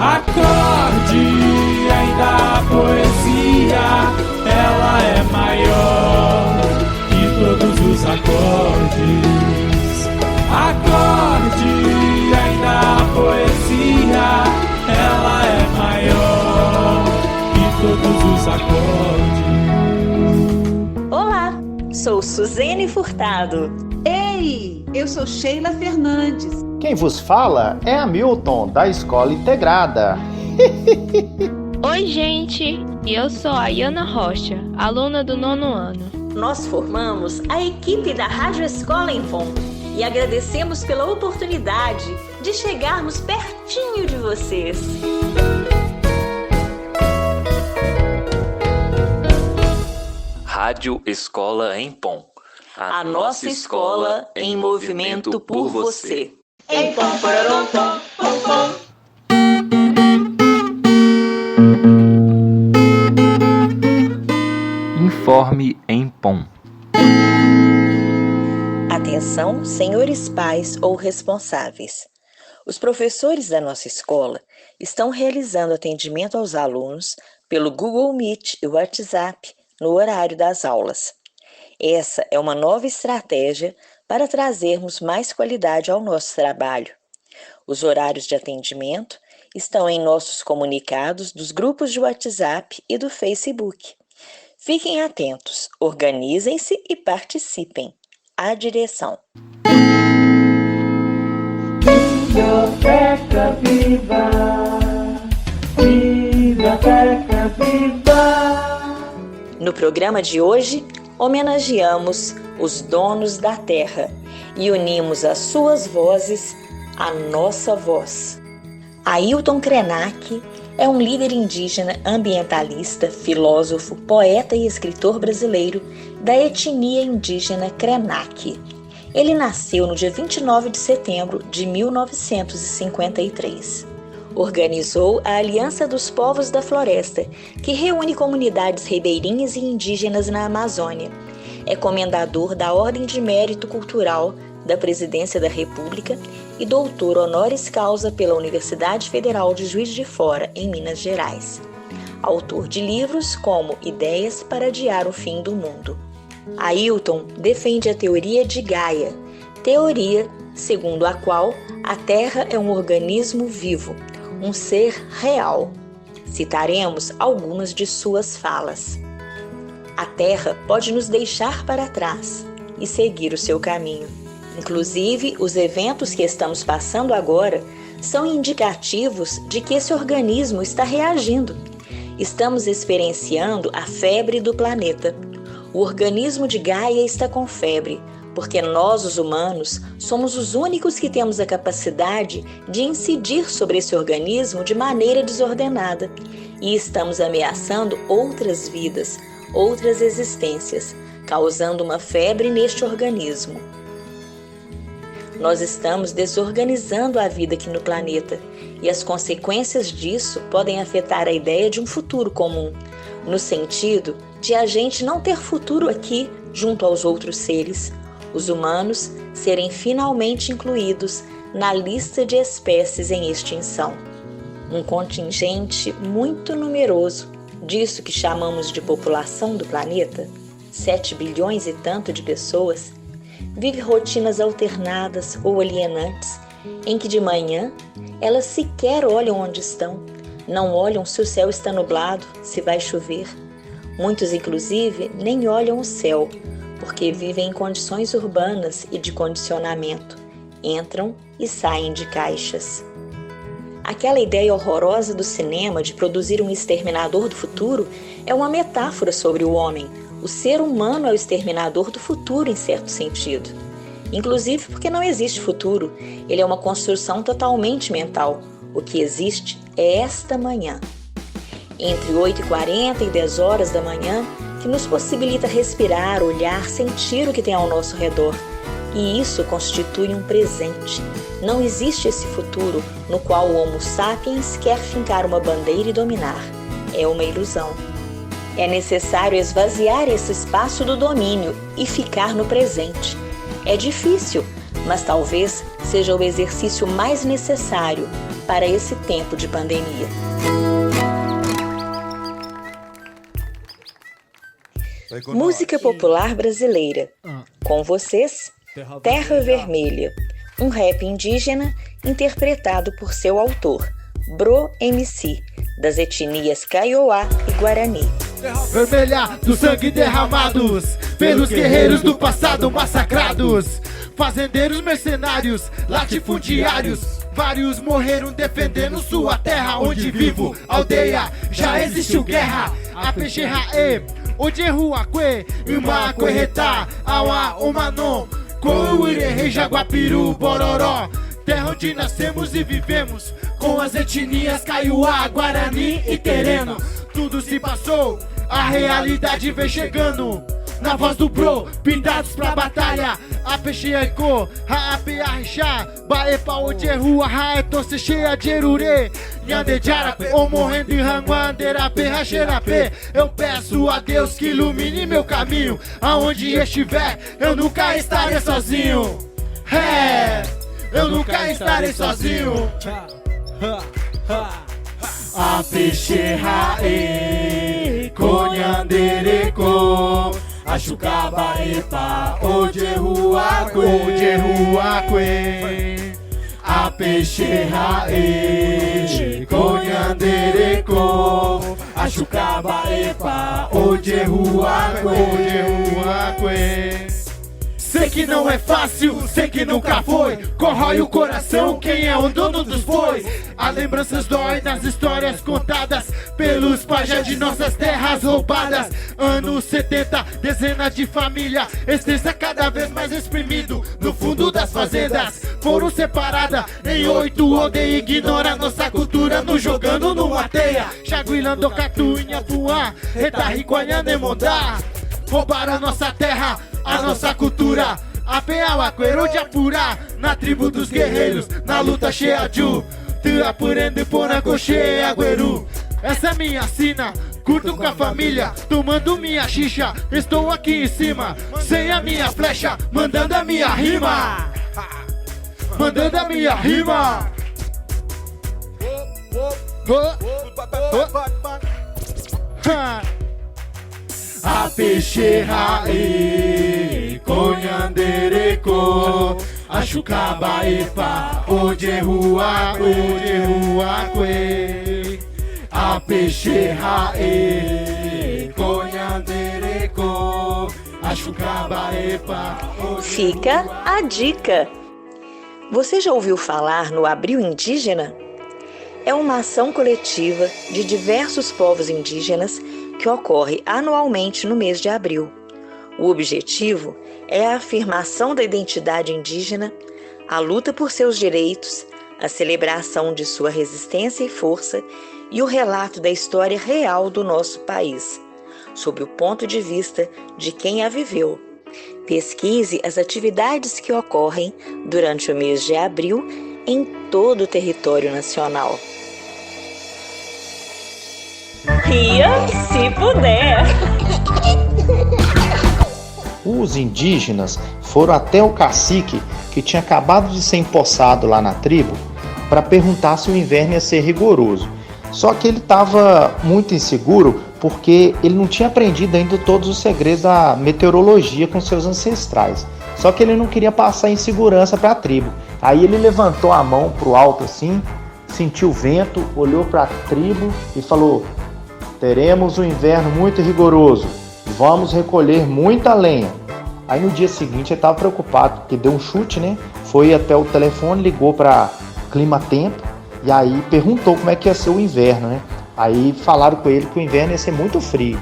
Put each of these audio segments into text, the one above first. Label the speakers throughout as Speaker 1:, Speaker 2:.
Speaker 1: Acorde, ainda a poesia, ela é maior que todos os acordes. Acorde, ainda a poesia, ela é maior que todos os acordes.
Speaker 2: Olá, sou Suzene Furtado.
Speaker 3: Ei, eu sou Sheila Fernandes.
Speaker 4: Quem vos fala é Hamilton, da Escola Integrada.
Speaker 5: Oi, gente! Eu sou a Iana Rocha, aluna do 9º ano.
Speaker 2: Nós formamos a equipe da Rádio Escola em Ponto e agradecemos pela oportunidade de chegarmos pertinho de vocês.
Speaker 6: Rádio Escola em Pom.
Speaker 2: A nossa escola em movimento por você.
Speaker 3: Em pom, pararom, pom, pom, pom.
Speaker 6: Informe em Pom.
Speaker 2: Atenção, senhores pais ou responsáveis. Os professores da nossa escola estão realizando atendimento aos alunos pelo Google Meet e WhatsApp no horário das aulas. Essa é uma nova estratégia para trazermos mais qualidade ao nosso trabalho. Os horários de atendimento estão em nossos comunicados dos grupos de WhatsApp e do Facebook. Fiquem atentos, organizem-se e participem. A direção.
Speaker 1: Biblioteca Viva! Biblioteca Viva!
Speaker 2: No programa de hoje, homenageamos os donos da terra e unimos as suas vozes à nossa voz. Ailton Krenak é um líder indígena, ambientalista, filósofo, poeta e escritor brasileiro da etnia indígena Krenak. Ele nasceu no dia 29 de setembro de 1953. Organizou a Aliança dos Povos da Floresta, que reúne comunidades ribeirinhas e indígenas na Amazônia. É comendador da Ordem de Mérito Cultural da Presidência da República e doutor honoris causa pela Universidade Federal de Juiz de Fora, em Minas Gerais. Autor de livros como Ideias para Adiar o Fim do Mundo. Ailton defende a teoria de Gaia, teoria segundo a qual a Terra é um organismo vivo, um ser real. Citaremos algumas de suas falas. A Terra pode nos deixar para trás e seguir o seu caminho. Inclusive, os eventos que estamos passando agora são indicativos de que esse organismo está reagindo. Estamos experienciando a febre do planeta. O organismo de Gaia está com febre, porque nós, os humanos, somos os únicos que temos a capacidade de incidir sobre esse organismo de maneira desordenada e estamos ameaçando outras vidas, outras existências, causando uma febre neste organismo. Nós estamos desorganizando a vida aqui no planeta e as consequências disso podem afetar a ideia de um futuro comum, no sentido de a gente não ter futuro aqui junto aos outros seres, os humanos serem finalmente incluídos na lista de espécies em extinção. Um contingente muito numeroso disso que chamamos de população do planeta, 7 bilhões e tanto de pessoas, vive rotinas alternadas ou alienantes, em que de manhã elas sequer olham onde estão, não olham se o céu está nublado, se vai chover. Muitos, inclusive, nem olham o céu, porque vivem em condições urbanas e de condicionamento. Entram e saem de caixas. Aquela ideia horrorosa do cinema de produzir um exterminador do futuro é uma metáfora sobre o homem. O ser humano é o exterminador do futuro, em certo sentido. Inclusive porque não existe futuro, ele é uma construção totalmente mental. O que existe é esta manhã. Entre 8h40 e 10 horas da manhã, que nos possibilita respirar, olhar, sentir o que tem ao nosso redor. E isso constitui um presente. Não existe esse futuro no qual o Homo sapiens quer fincar uma bandeira e dominar. É uma ilusão. É necessário esvaziar esse espaço do domínio e ficar no presente. É difícil, mas talvez seja o exercício mais necessário para esse tempo de pandemia. Música popular brasileira. Com vocês, Terra Vermelha, um rap indígena interpretado por seu autor, Bro MC, das etnias Kaiowá e Guarani.
Speaker 7: Vermelha dos sangue derramados pelos guerreiros do passado massacrados, fazendeiros mercenários, latifundiários, vários morreram defendendo sua terra onde vivo, aldeia, já existiu guerra, a peixerraê, ojeruaque, imaquerretá, auá, omanon, courerê, jaguapiru, bororó, terra onde nascemos e vivemos, com as etnias Kaiowá, Guarani e Tereno. Tudo se passou, a realidade vem chegando. Na voz do Bro, pintados pra batalha. A peixeco, raape arrechá, baepa ojerua, raeto se cheia de erure. Nyandejarape, ou morrendo em ranguanderape, racherape. Eu peço a Deus que ilumine meu caminho. Aonde estiver, eu nunca estarei sozinho. Eu nunca estarei sozinho. A peixerraê, conhandereco, achucabaepa, ojeruaque, a peixerraê, conhandereco, achucabaepa, ojeruaque. Sei que não é fácil, sei que nunca foi. Corrói o coração, quem é o dono dos bois. As lembranças dói nas histórias contadas pelos pajés de nossas terras roubadas. Anos 70, dezenas de família extensa, cada vez mais exprimido no fundo das fazendas. Foram separadas em 8 aldeias, ignora nossa cultura, nos jogando numa teia. Chaguilando catuinha, puã, retarriquanhanemondá. Roubaram a nossa terra, a nossa cultura, a peauaqueiro de apurá, na tribo dos guerreiros, na luta cheia de Tuapurende ponacoche agueru. Essa é minha sina, curto com a família, tomando minha xixa, estou aqui em cima, sem a minha flecha, mandando a minha rima. Mandando a minha rima. A peixerraê, conhandereco, achucabaepa, ojeruaque, a peixerraê, conhandereco, achucabaepa.
Speaker 2: Fica a dica! Você já ouviu falar no Abril Indígena? É uma ação coletiva de diversos povos indígenas que ocorre anualmente no mês de abril. O objetivo é a afirmação da identidade indígena, a luta por seus direitos, a celebração de sua resistência e força e o relato da história real do nosso país, sob o ponto de vista de quem a viveu. Pesquise as atividades que ocorrem durante o mês de abril em todo o território nacional. Ria se puder!
Speaker 4: Os indígenas foram até o cacique, que tinha acabado de ser empossado lá na tribo, para perguntar se o inverno ia ser rigoroso. Só que ele estava muito inseguro porque ele não tinha aprendido ainda todos os segredos da meteorologia com seus ancestrais. Só que ele não queria passar insegurança para a tribo. Aí ele levantou a mão para o alto assim, sentiu o vento, olhou para a tribo e falou: teremos um inverno muito rigoroso, vamos recolher muita lenha. Aí no dia seguinte ele estava preocupado, porque deu um chute, né? Foi até o telefone, ligou para Clima Tempo e aí perguntou como é que ia ser o inverno, né? Aí falaram com ele que o inverno ia ser muito frio.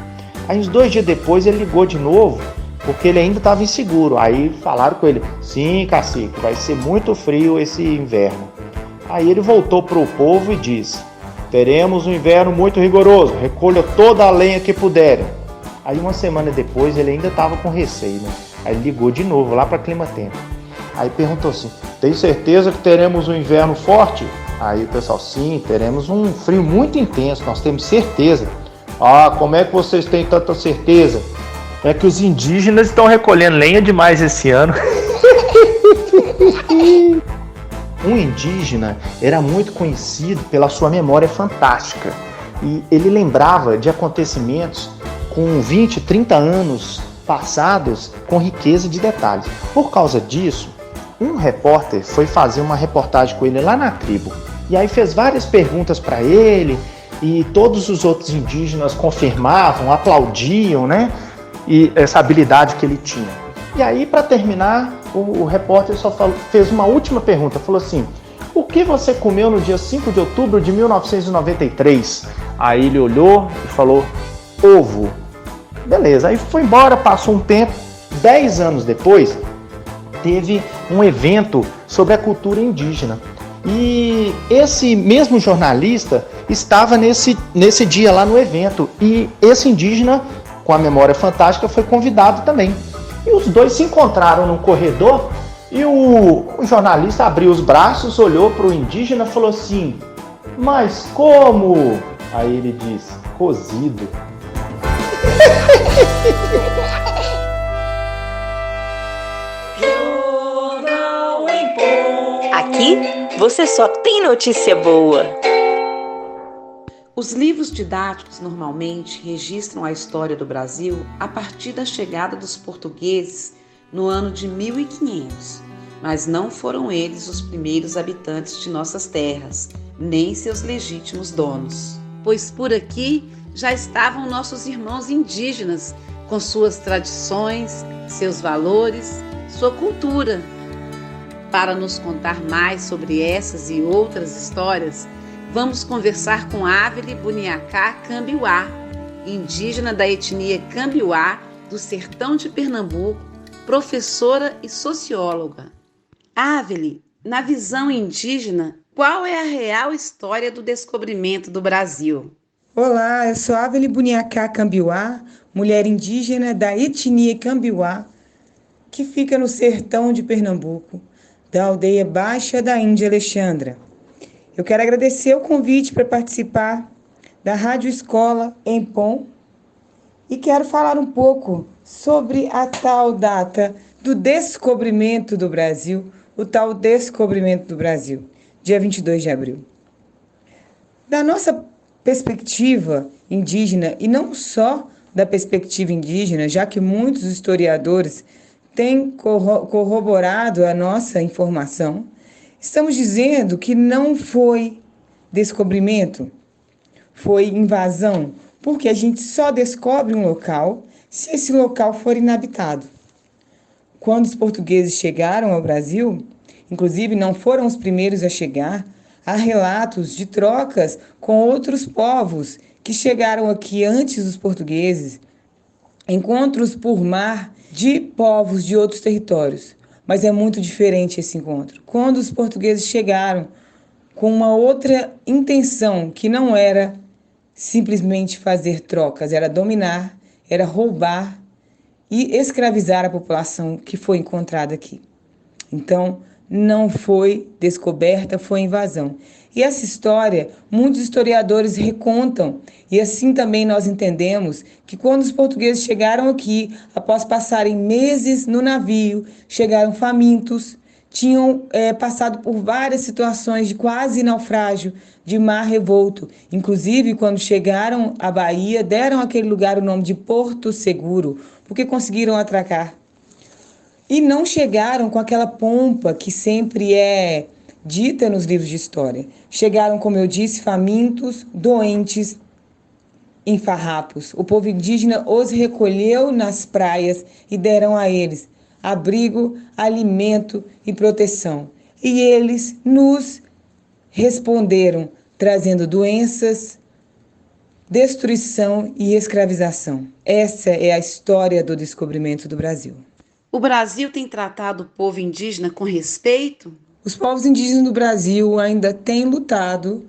Speaker 4: Aí uns 2 dias depois ele ligou de novo, porque ele ainda estava inseguro. Aí falaram com ele: sim, cacique, vai ser muito frio esse inverno. Aí ele voltou para o povo e disse: teremos um inverno muito rigoroso, recolha toda a lenha que puderem. Aí uma semana depois ele ainda estava com receio, né? Aí ele ligou de novo lá para Clima Tempo. Aí perguntou assim: tem certeza que teremos um inverno forte? Aí o pessoal: sim, teremos um frio muito intenso, nós temos certeza. Ah, como é que vocês têm tanta certeza? É que os indígenas estão recolhendo lenha demais esse ano. Um indígena era muito conhecido pela sua memória fantástica e ele lembrava de acontecimentos com 20, 30 anos passados com riqueza de detalhes. Por causa disso, um repórter foi fazer uma reportagem com ele lá na tribo e aí fez várias perguntas para ele e todos os outros indígenas confirmavam, aplaudiam, né? E essa habilidade que ele tinha. E aí, para terminar, o repórter só fez uma última pergunta. Falou assim: o que você comeu no dia 5 de outubro de 1993? Aí ele olhou e falou: ovo. Beleza, aí foi embora, passou um tempo. 10 anos depois, teve um evento sobre a cultura indígena. E esse mesmo jornalista estava nesse dia lá no evento. E esse indígena, com a memória fantástica, foi convidado também. E os dois se encontraram no corredor e o jornalista abriu os braços, olhou para o indígena e falou assim: mas como? Aí ele disse: cozido.
Speaker 2: Aqui você só tem notícia boa.
Speaker 3: Os livros didáticos normalmente registram a história do Brasil a partir da chegada dos portugueses no ano de 1500, mas não foram eles os primeiros habitantes de nossas terras, nem seus legítimos donos. Pois por aqui já estavam nossos irmãos indígenas, com suas tradições, seus valores, sua cultura. Para nos contar mais sobre essas e outras histórias, vamos conversar com Áveli Buniacá Cambiuá, indígena da etnia Cambiuá, do sertão de Pernambuco, professora e socióloga. Áveli, na visão indígena, qual é a real história do descobrimento do Brasil?
Speaker 8: Olá, eu sou Áveli Buniacá Cambiuá, mulher indígena da etnia Cambiuá, que fica no sertão de Pernambuco, da aldeia Baixa da Índia Alexandra. Eu quero agradecer o convite para participar da Rádio Escola Empom e quero falar um pouco sobre a tal data do descobrimento do Brasil, o tal descobrimento do Brasil, dia 22 de abril. Da nossa perspectiva indígena, e não só da perspectiva indígena, já que muitos historiadores têm corroborado a nossa informação, estamos dizendo que não foi descobrimento, foi invasão, porque a gente só descobre um local se esse local for inabitado. Quando os portugueses chegaram ao Brasil, inclusive não foram os primeiros a chegar, há relatos de trocas com outros povos que chegaram aqui antes dos portugueses, encontros por mar de povos de outros territórios. Mas é muito diferente esse encontro. Quando os portugueses chegaram com uma outra intenção, que não era simplesmente fazer trocas, era dominar, era roubar e escravizar a população que foi encontrada aqui. Então, não foi descoberta, foi invasão. E essa história, muitos historiadores recontam, e assim também nós entendemos que quando os portugueses chegaram aqui, após passarem meses no navio, chegaram famintos, tinham passado por várias situações de quase naufrágio, de mar revolto. Inclusive, quando chegaram à Bahia, deram àquele lugar o nome de Porto Seguro, porque conseguiram atracar. E não chegaram com aquela pompa que sempre é dita nos livros de história. Chegaram, como eu disse, famintos, doentes, em farrapos. O povo indígena os recolheu nas praias e deram a eles abrigo, alimento e proteção. E eles nos responderam, trazendo doenças, destruição e escravização. Essa é a história do descobrimento do Brasil.
Speaker 3: O Brasil tem tratado o povo indígena com respeito?
Speaker 8: Os povos indígenas do Brasil ainda têm lutado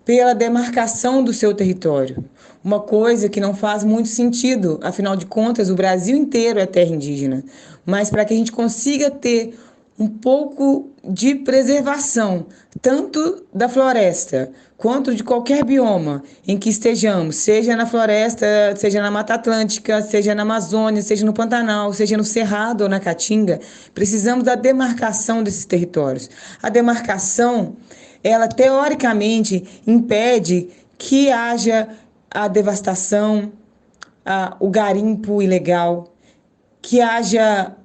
Speaker 8: pela demarcação do seu território. Uma coisa que não faz muito sentido, afinal de contas, o Brasil inteiro é terra indígena. Mas para que a gente consiga ter um pouco de preservação, tanto da floresta quanto de qualquer bioma em que estejamos, seja na floresta, seja na Mata Atlântica, seja na Amazônia, seja no Pantanal, seja no Cerrado ou na Caatinga, precisamos da demarcação desses territórios. A demarcação, ela teoricamente impede que haja a devastação, o garimpo ilegal, que haja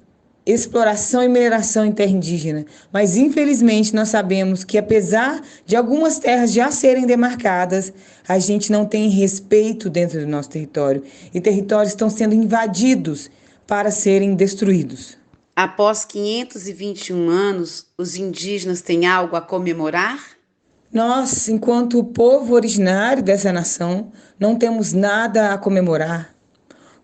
Speaker 8: exploração e mineração em terra indígena. Mas, infelizmente, nós sabemos que, apesar de algumas terras já serem demarcadas, a gente não tem respeito dentro do nosso território. E territórios estão sendo invadidos para serem destruídos.
Speaker 3: Após 521 anos, os indígenas têm algo a comemorar?
Speaker 8: Nós, enquanto povo originário dessa nação, não temos nada a comemorar.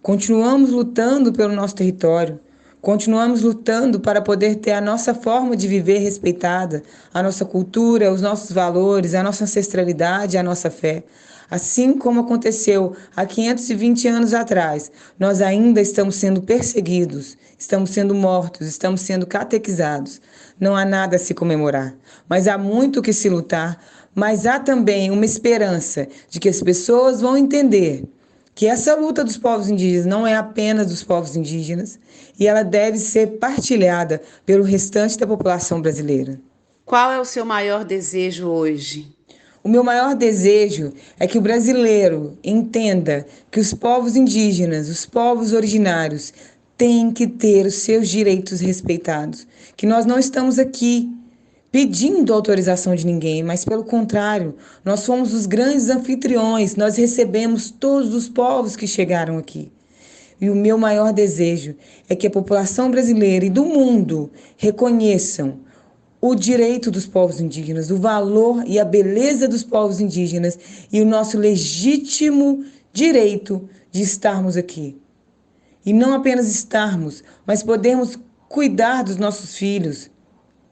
Speaker 8: Continuamos lutando pelo nosso território. Continuamos lutando para poder ter a nossa forma de viver respeitada, a nossa cultura, os nossos valores, a nossa ancestralidade, a nossa fé. Assim como aconteceu há 520 anos atrás, nós ainda estamos sendo perseguidos, estamos sendo mortos, estamos sendo catequizados. Não há nada a se comemorar, mas há muito que se lutar, mas há também uma esperança de que as pessoas vão entender que essa luta dos povos indígenas não é apenas dos povos indígenas e ela deve ser partilhada pelo restante da população brasileira.
Speaker 3: Qual é o seu maior desejo hoje?
Speaker 8: O meu maior desejo é que o brasileiro entenda que os povos indígenas, os povos originários, têm que ter os seus direitos respeitados. Que nós não estamos aqui pedindo autorização de ninguém, mas pelo contrário, nós somos os grandes anfitriões, nós recebemos todos os povos que chegaram aqui. E o meu maior desejo é que a população brasileira e do mundo reconheçam o direito dos povos indígenas, o valor e a beleza dos povos indígenas e o nosso legítimo direito de estarmos aqui. E não apenas estarmos, mas podemos cuidar dos nossos filhos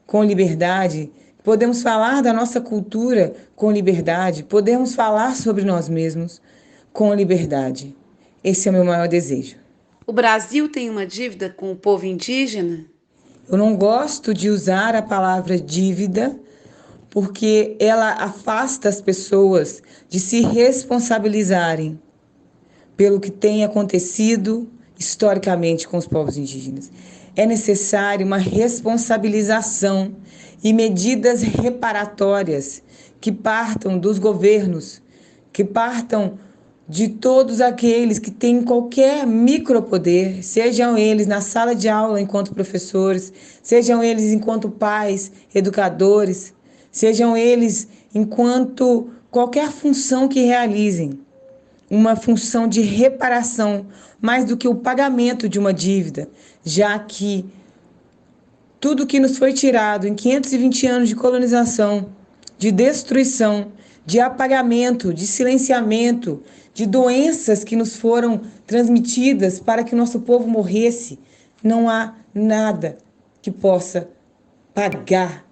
Speaker 8: com liberdade, podemos falar da nossa cultura com liberdade, podemos falar sobre nós mesmos com liberdade. Esse é o meu maior desejo.
Speaker 3: O Brasil tem uma dívida com o povo indígena?
Speaker 8: Eu não gosto de usar a palavra dívida, porque ela afasta as pessoas de se responsabilizarem pelo que tem acontecido historicamente com os povos indígenas. É necessário uma responsabilização e medidas reparatórias que partam dos governos, que partam de todos aqueles que têm qualquer micropoder, sejam eles na sala de aula enquanto professores, sejam eles enquanto pais, educadores, sejam eles enquanto qualquer função que realizem. Uma função de reparação, mais do que o pagamento de uma dívida, já que tudo que nos foi tirado em 520 anos de colonização, de destruição, de apagamento, de silenciamento, de doenças que nos foram transmitidas para que o nosso povo morresse, não há nada que possa pagar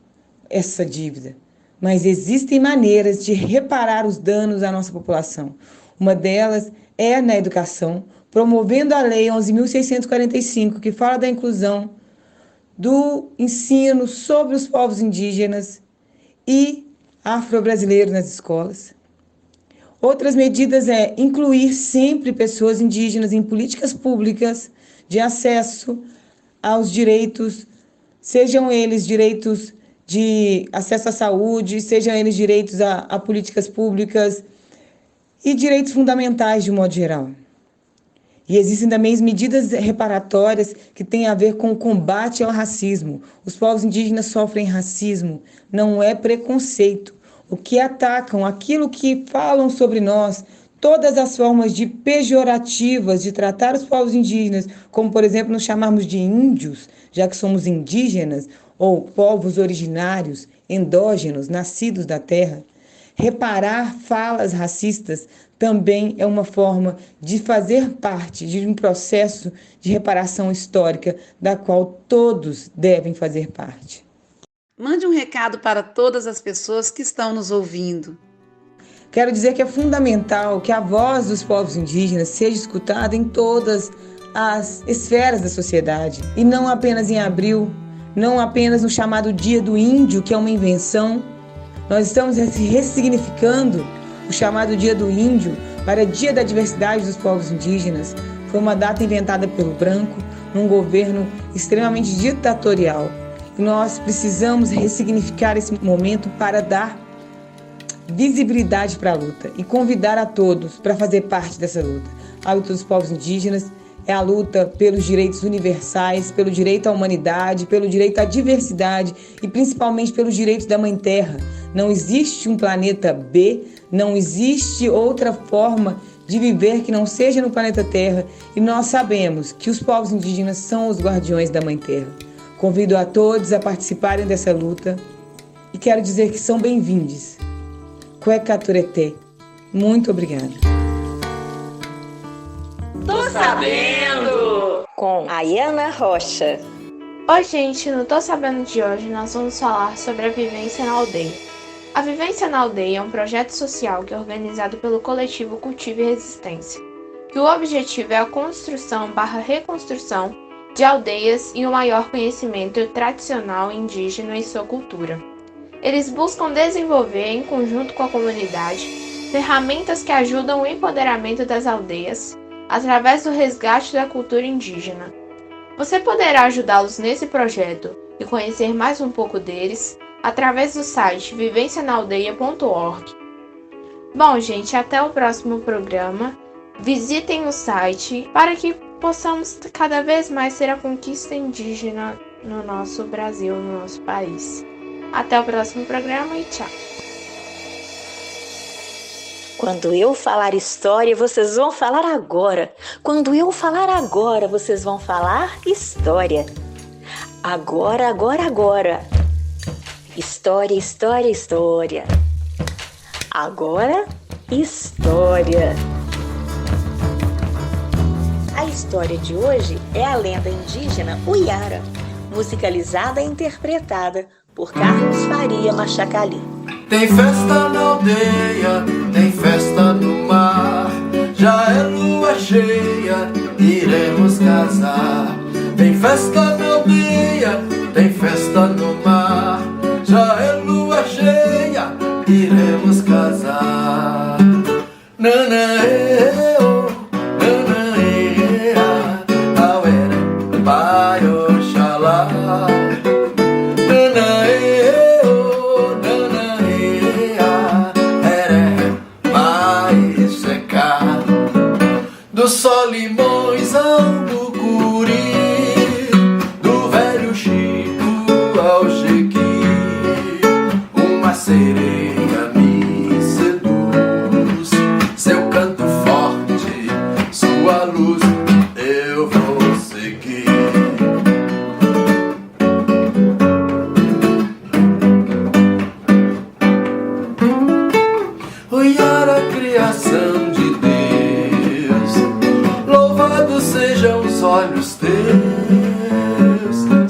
Speaker 8: essa dívida. Mas existem maneiras de reparar os danos à nossa população. Uma delas é na educação, promovendo a Lei 11.645, que fala da inclusão do ensino sobre os povos indígenas e afro-brasileiros nas escolas. Outras medidas é incluir sempre pessoas indígenas em políticas públicas de acesso aos direitos, sejam eles direitos de acesso à saúde, sejam eles direitos a políticas públicas e direitos fundamentais de um modo geral. E existem também medidas reparatórias que têm a ver com o combate ao racismo. Os povos indígenas sofrem racismo, não é preconceito. O que atacam, aquilo que falam sobre nós, todas as formas de pejorativas de tratar os povos indígenas, como, por exemplo, nos chamarmos de índios, já que somos indígenas, ou povos originários, endógenos, nascidos da terra. Reparar falas racistas também é uma forma de fazer parte de um processo de reparação histórica da qual todos devem fazer parte.
Speaker 3: Mande um recado para todas as pessoas que estão nos ouvindo.
Speaker 8: Quero dizer que é fundamental que a voz dos povos indígenas seja escutada em todas as esferas da sociedade, e não apenas em abril, não apenas no chamado Dia do Índio, que é uma invenção. Nós estamos ressignificando o chamado Dia do Índio para Dia da Diversidade dos Povos Indígenas. Foi uma data inventada pelo branco num governo extremamente ditatorial. E nós precisamos ressignificar esse momento para dar visibilidade para a luta e convidar a todos para fazer parte dessa luta. A luta dos povos indígenas é a luta pelos direitos universais, pelo direito à humanidade, pelo direito à diversidade e principalmente pelos direitos da Mãe Terra. Não existe um planeta B, não existe outra forma de viver que não seja no planeta Terra, e nós sabemos que os povos indígenas são os guardiões da Mãe Terra. Convido a todos a participarem dessa luta e quero dizer que são bem-vindos. Cuecaturete. Muito obrigada.
Speaker 2: Tô sabendo! Com Ayana Rocha.
Speaker 5: Oi, gente, no Tô Sabendo de hoje nós vamos falar sobre a Vivência na Aldeia. A Vivência na Aldeia é um projeto social que é organizado pelo coletivo Cultivo e Resistência, que o objetivo é a construção/reconstrução de aldeias e um maior conhecimento tradicional indígena e sua cultura. Eles buscam desenvolver, em conjunto com a comunidade, ferramentas que ajudam o empoderamento das aldeias através do resgate da cultura indígena. Você poderá ajudá-los nesse projeto e conhecer mais um pouco deles através do site vivencianaaldeia.org. Bom, gente, até o próximo programa. Visitem o site para que possamos cada vez mais ter a conquista indígena no nosso Brasil, no nosso país. Até o próximo programa e tchau!
Speaker 2: Quando eu falar história, vocês vão falar agora. Quando eu falar agora, vocês vão falar história. Agora, agora, agora. História, história, história. Agora, história. A história de hoje é a lenda indígena Uiara, musicalizada e interpretada por Carlos Faria Machacali.
Speaker 1: Tem festa na aldeia, tem festa no mar. Já é lua cheia, iremos casar. Tem festa na aldeia, tem festa no mar. Já é lua cheia, iremos casar. Nanaeo, nanaea, auere, pai, oxalá. Nanaeo, nanaea, ere, pai, secar. Do Solimões ao Mucuri, do velho Chico ao Jequi, uma sereia me seduz. Seu canto forte, sua luz, eu vou seguir. Uiara, criação de Deus, louvados sejam os olhos teus.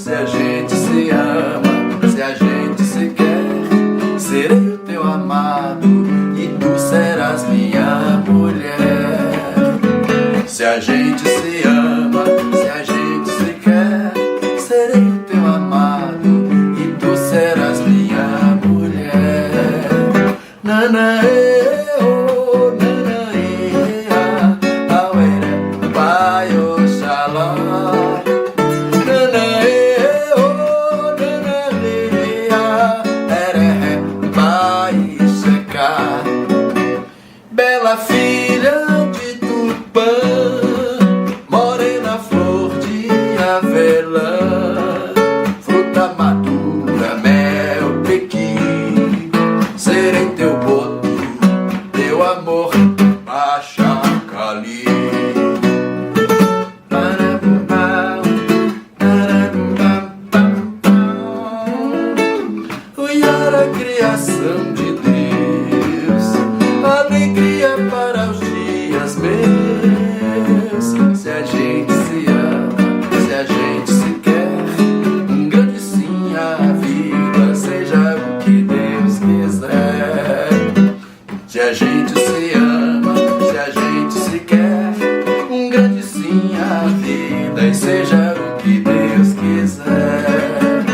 Speaker 1: Se a gente se ama, se a gente se quer, serei o teu amado e tu serás minha mulher. Se a gente se ama, se a gente se quer, serei o teu amado e tu serás minha mulher. Nanaeo, nanaea, auere, pai, oxalá. Nanaeo, nanaea, ere, pai, secar. Bela filha de Tupã, morena flor de avelã, fruta madura, mel, pequi, serei teu boto, teu amor, Machacali. Uiara, criação de Deus, alegria para os dias meus. Se a gente se ama, se a gente se quer, um grande sim à vida, seja o que Deus quiser. Se a gente se ama, se a gente se quer, um grande sim à vida, e seja o que Deus quiser.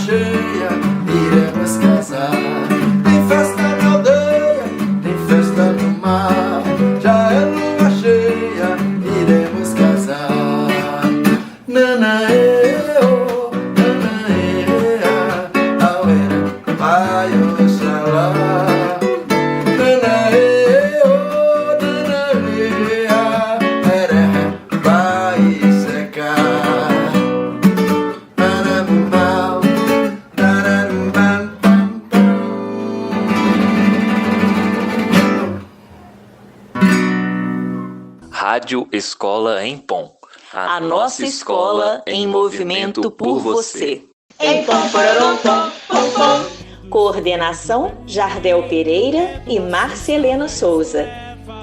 Speaker 1: cheia, iremos casar. Tem festa na aldeia, tem festa no mar. Já é lua cheia, iremos casar. Nanaê-oh, nanaê-ah, auera, vai, oxalá. Nanaê-oh, nanaê-ah, eré, vai secar. Tararambau, tararambam, pam, pam.
Speaker 6: Rádio Escola Empom.
Speaker 2: A nossa escola em movimento por você. Coordenação: Jardel Pereira e Marceleno Souza.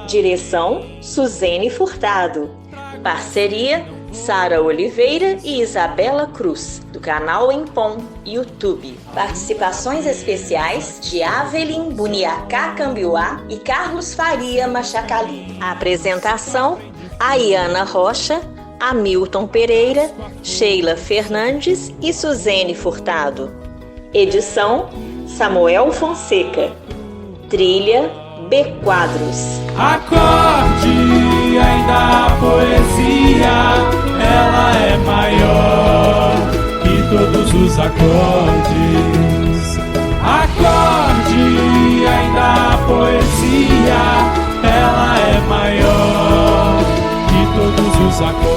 Speaker 2: Direção: Suzene Furtado. Parceria: Sara Oliveira e Isabela Cruz, do canal Empom YouTube. Participações especiais de Avelin Buniacá Cambiuá e Carlos Faria Machacali. Apresentação: Aiana Rocha, Hamilton Pereira, Sheila Fernandes e Suzene Furtado. Edição: Samuel Fonseca. Trilha: B Quadros.
Speaker 9: Acorde, ainda a poesia, ela é maior que todos os acordes. Acorde, ainda a poesia, ela é maior que todos os acordes.